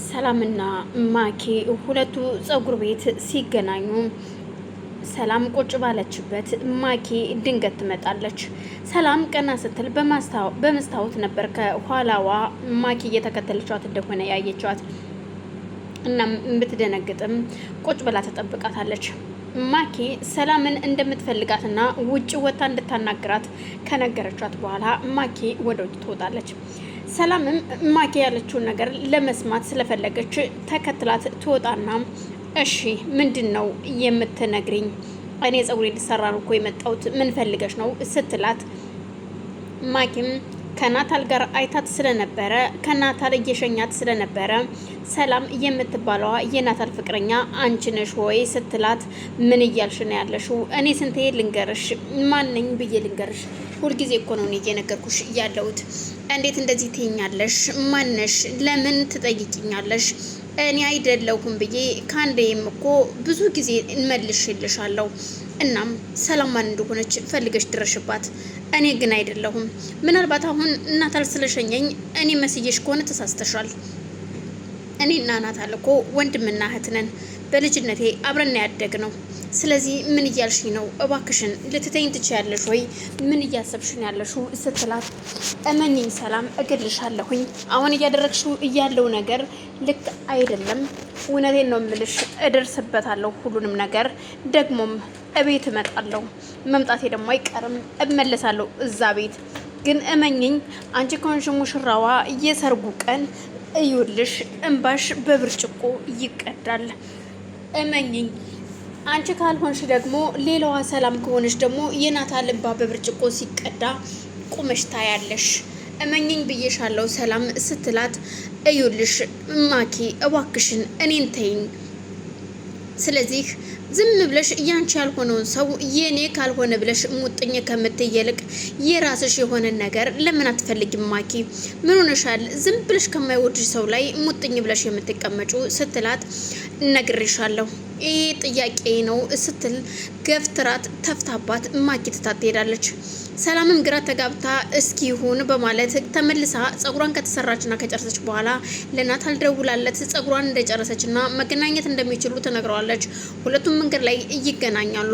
ሰላምና ማኪ ሁለቱ ፀጉር ቤት ሲገናኙ ሰላም ቁጭ ባለችበት ማኪ ድንገት ትመጣለች። ሰላም ቀና ስትል በመስታወት ነበር ከኋላዋ ማኪ እየተከተለቻት እንደሆነ ያየቻት። እናም ብትደነግጥም ቁጭ ብላ ተጠብቃታለች። ማኪ ሰላምን እንደምትፈልጋትና ውጭ ወጣ እንድታናግራት ከነገረቻት በኋላ ማኪ ወደ ውጭ ትወጣለች። ሰላምም ማኪ ያለችውን ነገር ለመስማት ስለፈለገች ተከትላት ትወጣና እሺ ምንድን ነው የምትነግሪኝ? እኔ ፀጉሬ ልሰራ ነው እኮ የመጣሁት ምን ፈልገሽ ነው ስትላት፣ ማኪም ከናታል ጋር አይታት ስለነበረ ከናታል እየሸኛት ስለነበረ ሰላም የምትባለዋ የናታል ፍቅረኛ አንቺ ነሽ ወይ ስትላት፣ ምን እያልሽ ነው ያለሽው? እኔ ስንቴ ልንገርሽ? ማንኝ ብዬ ልንገርሽ? ሁልጊዜ እኮ ነው እኔ እየነገርኩሽ ያለሁት። እንዴት እንደዚህ ትይኛለሽ? ማነሽ? ለምን ትጠይቂኛለሽ? እኔ አይደለሁም ብዬ ካንዴም እኮ ብዙ ጊዜ እንመልሽልሻለሁ። እናም ሰላም ማን እንደሆነች ፈልገሽ ድረሽባት። እኔ ግን አይደለሁም። ምናልባት አሁን ናታል ስለሸኘኝ እኔ መስየሽ ከሆነ ተሳስተሻል። እኔና ናታል እኮ ወንድምና እህት ነን። በልጅነቴ አብረን ያደግ ነው። ስለዚህ ምን እያልሽኝ ነው? እባክሽን ልትተኝ ትችያለሽ ወይ? ምን እያሰብሽን ያለሽው ስትላት፣ እመኝኝ ሰላም እገልሻለሁኝ። አሁን እያደረግሽው እያለው ነገር ልክ አይደለም። እውነቴን ነው የምልሽ። እደርስበታለሁ ሁሉንም ነገር። ደግሞም እቤት እመጣለሁ። መምጣቴ ደግሞ አይቀርም። እመለሳለሁ እዛ ቤት። ግን እመኝኝ፣ አንቺ ከሆንሽ ሙሽራዋ የሰርጉ ቀን እዩልሽ እንባሽ በብርጭቆ ይቀዳል። እመኝኝ። አንቺ ካልሆንሽ ደግሞ ሌላዋ ሰላም ከሆነች ደግሞ የናታል እንባ በብርጭቆ ሲቀዳ ቁመሽ ታያለሽ። እመኝኝ ብዬሻለሁ ሰላም ስትላት፣ እዩልሽ ማኪ እባክሽን እኔን ተይኝ። ስለዚህ ዝም ብለሽ ያንቺ ያልሆነውን ሰው የኔ ካልሆነ ብለሽ ሙጥኝ ከምትይ ይልቅ የራስሽ የሆነ ነገር ለምን አትፈልጊም? ማኪ ምን ሆነሻል? ዝም ብለሽ ከማይወድሽ ሰው ላይ ሙጥኝ ብለሽ የምትቀመጩ ስትላት፣ እነግርሻለሁ ይሄ ጥያቄ ነው ስትል ገፍትራት ተፍታባት ማኪ ትታት ትሄዳለች። ሰላምም ግራ ተጋብታ እስኪ ይሁን በማለት ተመልሳ ፀጉሯን ከተሰራችና ከጨረሰች በኋላ ለናታል ደውላለት ፀጉሯን እንደጨረሰችና መገናኘት እንደሚችሉ ትነግረዋለች። ሁለቱም መንገድ ላይ ይገናኛሉ።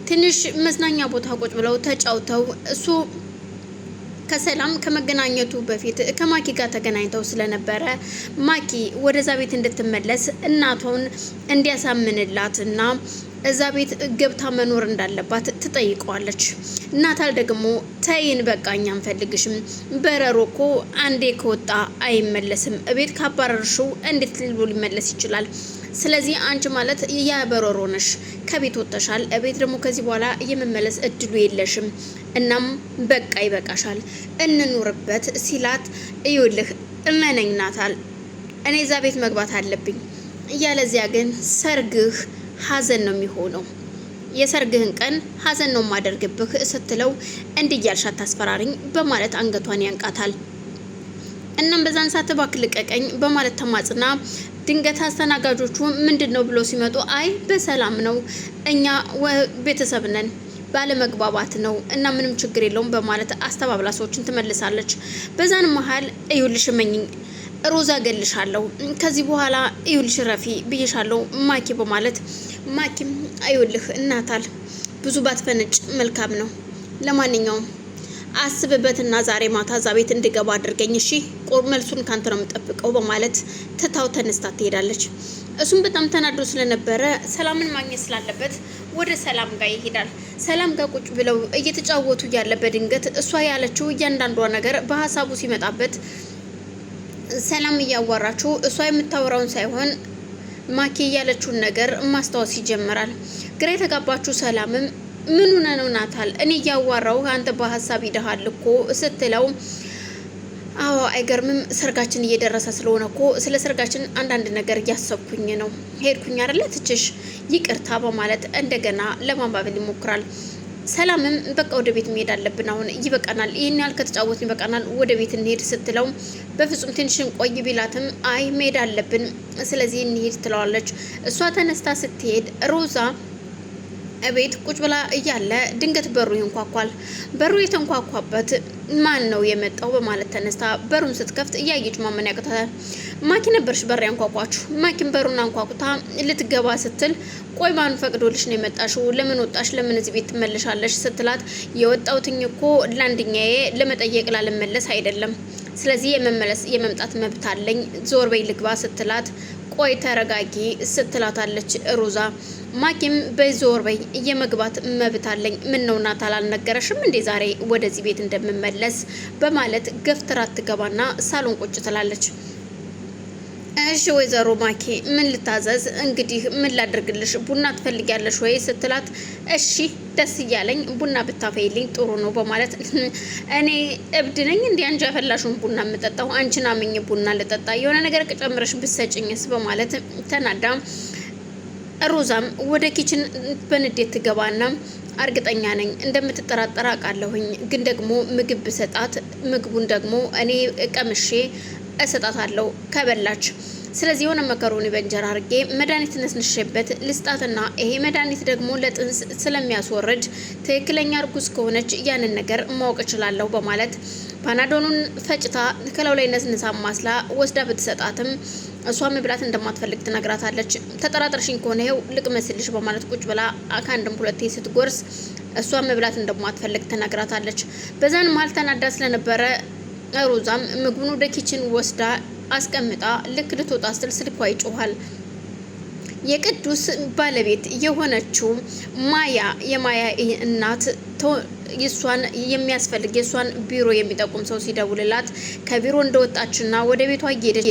ትንሽ መዝናኛ ቦታ ቁጭ ብለው ተጫውተው እሱ ከሰላም ከመገናኘቱ በፊት ከማኪ ጋር ተገናኝተው ስለነበረ ማኪ ወደዛ ቤት እንድትመለስ እናቷን እንዲያሳምንላት እና እዛ ቤት ገብታ መኖር እንዳለባት ትጠይቀዋለች። ናታል ደግሞ ተይን በቃ እኛ አንፈልግሽም። በረሮ እኮ አንዴ ከወጣ አይመለስም። እቤት ካባረርሽው እንዴት ሊመለስ ይችላል? ስለዚህ አንቺ ማለት ያበረሮ ነሽ። ከቤት ወጥተሻል። እቤት ደግሞ ከዚህ በኋላ የመመለስ እድሉ የለሽም። እናም በቃ ይበቃሻል፣ እንኑርበት ሲላት፣ እዩልህ እመነኝ ናታል፣ እኔ እዛ ቤት መግባት አለብኝ። እያለዚያ ግን ሰርግህ ሀዘን ነው የሚሆነው። የሰርግህን ቀን ሀዘን ነው ማደርግብህ ስትለው፣ እንዲያልሽ አታስፈራሪኝ በማለት አንገቷን ያንቃታል። እናም በዛን ሰዓት እባክህ ልቀቀኝ በማለት ተማጽና፣ ድንገት አስተናጋጆቹ ምንድነው ብሎ ሲመጡ፣ አይ በሰላም ነው እኛ ቤተሰብ ነን ባለመግባባት ነው እና ምንም ችግር የለውም በማለት አስተባብላ ሰዎችን ትመልሳለች። በዛን መሀል እዩልሽ እመኝኝ ሮዛ ገልሻለሁ፣ ከዚህ በኋላ እዩልሽ ረፊ ብዬሻለሁ ማኪ በማለት ማኪም እዩልህ እናታል ብዙ ባትፈነጭ መልካም ነው። ለማንኛውም አስብበትና ዛሬ ማታ እዛ ቤት እንድገባ አድርገኝ እሺ፣ መልሱን ካንተ ነው የምጠብቀው በማለት ትታው ተነስታ ትሄዳለች። እሱም በጣም ተናዶ ስለነበረ ሰላምን ማግኘት ስላለበት ወደ ሰላም ጋር ይሄዳል። ሰላም ጋር ቁጭ ብለው እየተጫወቱ ያለ በድንገት እሷ ያለችው እያንዳንዷ ነገር በሀሳቡ ሲመጣበት ሰላም እያዋራችው እሷ የምታወራውን ሳይሆን ማኪ ያለችውን ነገር ማስታወስ ይጀምራል። ግራ የተጋባችው ሰላምም ምን ሆነ ነው ናታል? እኔ እያዋራው አንተ በሀሳብ ይደሃል እኮ ስትለው፣ አዎ አይገርምም፣ ሰርጋችን እየደረሰ ስለሆነ እኮ ስለ ሰርጋችን አንዳንድ ነገር እያሰብኩኝ ነው። ሄድኩኝ አይደለ ትችሽ ይቅርታ በማለት እንደገና ለማባበል ይሞክራል። ሰላምም በቃ ወደ ቤት መሄድ አለብን፣ አሁን ይበቃናል፣ ይህን ያህል ከተጫወትን ይበቃናል፣ ወደ ቤት እንሄድ ስትለው፣ በፍጹም ትንሽን ቆይ ቢላትም አይ መሄድ አለብን ስለዚህ እንሄድ ትለዋለች። እሷ ተነስታ ስትሄድ ሮዛ እቤት ቁጭ ብላ እያለ ድንገት በሩ ይንኳኳል። በሩ የተንኳኳበት ማን ነው የመጣው በማለት ተነስታ በሩን ስትከፍት እያየች ማመን ያቅታታል። ማኪ ነበርሽ በር ያንኳኳችሁ። ማኪን በሩን አንኳኩታ ልትገባ ስትል ቆይ ማን ፈቅዶልሽ ነው የመጣሽው? ለምን ወጣሽ? ለምን እዚህ ቤት ትመለሻለሽ? ስትላት የወጣሁትኝ እኮ ለአንደኛዬ ለመጠየቅ ላልመለስ አይደለም። ስለዚህ የመምጣት መብት አለኝ። ዞር በይ ልግባ ስትላት ቆይ ተረጋጊ ስትላታለች ሮዛ። ማኪም በዞር በይ የመግባት መብት አለኝ። ምን ነው ናታል አልነገረሽም እንዴ ዛሬ ወደዚህ ቤት እንደምመለስ? በማለት ገፍትራት ትገባና ሳሎን ቁጭ ትላለች። እሺ ወይዘሮ ማኪ ምን ልታዘዝ? እንግዲህ ምን ላድርግልሽ? ቡና ትፈልጊያለሽ ወይ ስትላት እሺ ደስ እያለኝ ቡና ብታፈይልኝ ጥሩ ነው በማለት እኔ እብድ ነኝ እንዴ አንቺ ያፈላሽውን ቡና የምጠጣው? አንቺን አምኜ ቡና ልጠጣ የሆነ ነገር ጨምረሽ ብትሰጭኝስ? በማለት ተናዳ ሮዛም ወደ ኪችን በንዴት ትገባና እርግጠኛ ነኝ እንደምትጠራጠር አውቃለሁኝ፣ ግን ደግሞ ምግብ ብሰጣት ምግቡን ደግሞ እኔ ቀምሼ እሰጣታለሁ ከበላች። ስለዚህ የሆነ መከሮኒ በእንጀራ አርጌ መድኃኒት ነስንሼበት ልስጣትና ይሄ መድኃኒት ደግሞ ለጥንስ ስለሚያስወርድ ትክክለኛ እርጉዝ ከሆነች ያንን ነገር ማወቅ እችላለሁ በማለት ፓናዶኑን ፈጭታ ከላው ላይ ነስንሳ ማስላ ወስዳ ብትሰጣትም እሷ መብላት እንደማትፈልግ ትነግራታለች። ተጠራጥረሽኝ ከሆነ ይኸው ልቅመስልሽ በማለት ቁጭ ብላ ከአንድም ሁለቴ ስትጎርስ እሷ መብላት እንደማትፈልግ ትነግራታለች። በዛን መሀል ተናዳ ስለነበረ ሮዛም ምግቡን ወደ ኪችን ወስዳ አስቀምጣ ልክ ልትወጣ ስትል ስልኳ ይጮሃል። የቅዱስ ባለቤት የሆነችው ማያ የማያ እናት የሷን የሚያስፈልግ የሷን ቢሮ የሚጠቁም ሰው ሲደውልላት ከቢሮ እንደወጣችና ወደ ቤቷ እየሄደች